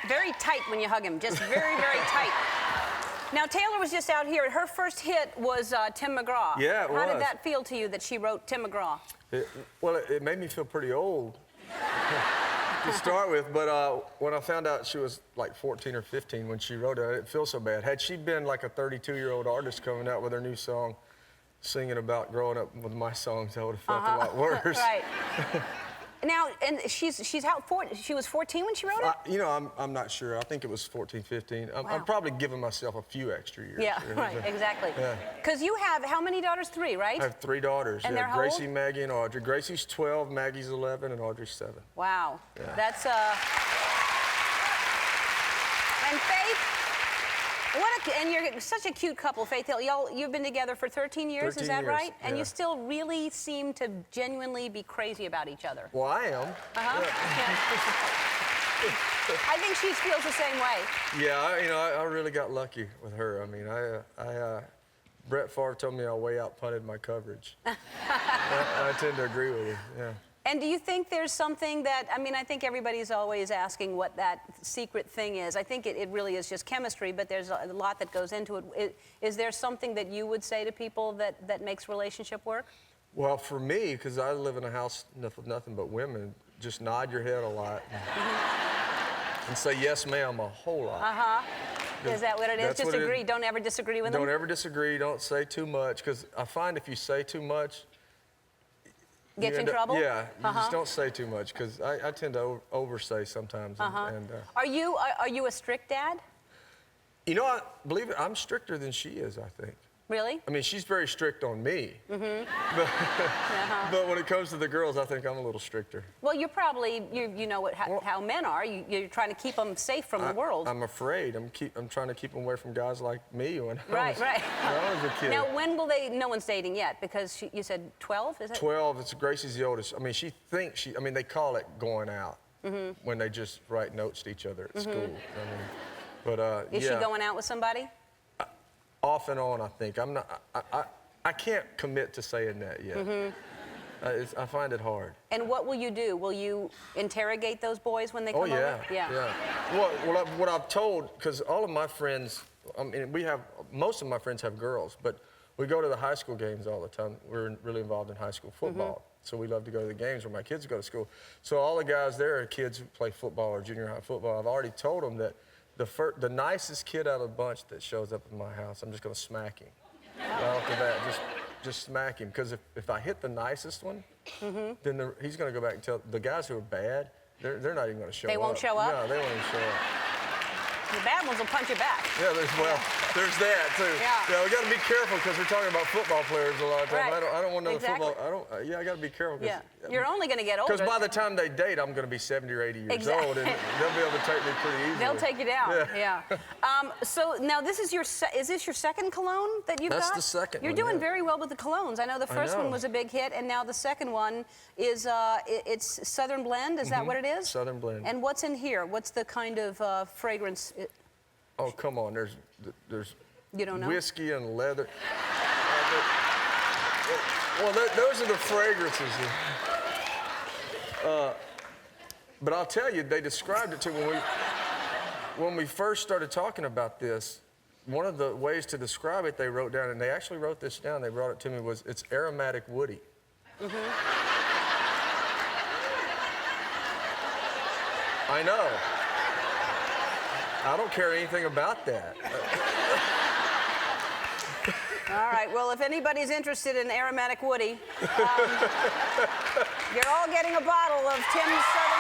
Very tight when you hug him, just very, very tight. Now, Taylor was just out here, and her first hit was Tim McGraw. Yeah, it was. How did that feel to you that she wrote Tim McGraw? It made me feel pretty old to start with, but when I found out she was like 14 or 15 when she wrote it, I didn't feel so bad. Had she been like a 32-year-old artist coming out with her new song, singing about growing up with my songs, I would have felt a lot worse. Right. Now, and she's out she was 14 when she wrote it? You know, I'm not sure. I think it was 14, 15. I'm probably giving myself a few extra years. Yeah, right, exactly. Because you have how many daughters? 3, right? I have 3 daughters. And they're how Gracie, old? Maggie, and Audrey. Gracie's 12, Maggie's 11, and Audrey's 7. Wow. Yeah. That's and Faith, and you're such a cute couple, Faith Hill. You've been together for 13 years, 13 is that years, right? And yeah. you still really seem to genuinely be crazy about each other. Well, I am. I think she feels the same way. Yeah, I really got lucky with her. I mean, Brett Favre told me I way out punted my coverage. I tend to agree with him. Yeah. And do you think there's something that, I mean, I think everybody's always asking what that secret thing is. I think it really is just chemistry, but there's a lot that goes into it. Is there something that you would say to people that makes relationship work? Well, for me, because I live in a house with nothing but women, just nod your head a lot and say yes, ma'am, a whole lot. Is that what it is? Just agree. Don't ever disagree with them? Don't ever disagree. Don't say too much, because I find if you say too much, get you in trouble? Yeah, you just don't say too much, because I tend to oversay sometimes. Are you a strict dad? You know, believe it, I'm stricter than she is, I think. Really? I mean, she's very strict on me. But when it comes to the girls, I think I'm a little stricter. Well, you're probably, you know how men are. You're trying to keep them safe from the world. I'm afraid. I'm trying to keep them away from guys like me when I was a kid. Now, when will they, no one's dating yet, because you said 12, is it? 12, Gracie's the oldest. I mean, I mean, they call it going out when they just write notes to each other at school. I mean, but Is she going out with somebody? Off and on, I think. I can't commit to saying that yet. I find it hard. And what will you do? Will you interrogate those boys when they come over? Yeah. Well, what I've told, because all of my friends, I mean, most of my friends have girls, but we go to the high school games all the time. We're really involved in high school football, so we love to go to the games where my kids go to school. So all the guys there are kids who play football or junior high football. I've already told them that the nicest kid out of the bunch that shows up at my house, I'm just going to smack him. Right off the bat, just smack him. Because if I hit the nicest one, then he's going to go back and tell the guys who are bad, they're not even going to show up. They won't show up? No, they won't even show up. The bad ones will punch you back. Yeah, there's that too. Yeah, we got to be careful because we're talking about football players a lot of times. Right. I don't want another football. I got to be careful. Yeah, you're only going to get older. Because by the time they date, I'm going to be 70 or 80 years old, and they'll be able to take me pretty easily. They'll take you down. Yeah. So now this is is this your second cologne that you've got? That's the second You're one, doing very well with the colognes. I know the first one was a big hit, and now the second one is it's Southern Blend. Is that what it is? Southern Blend. And what's in here? What's the kind of fragrance? Oh, come on. There's you don't know? Whiskey and leather. Well, those are the fragrances. But I'll tell you, they described it to when we first started talking about this. One of the ways to describe it, they wrote down, and they actually wrote this down. They brought it to me. Was it's aromatic woody. I know. I don't care anything about that. All right, well, if anybody's interested in aromatic woody, you're all getting a bottle of Tim's Southern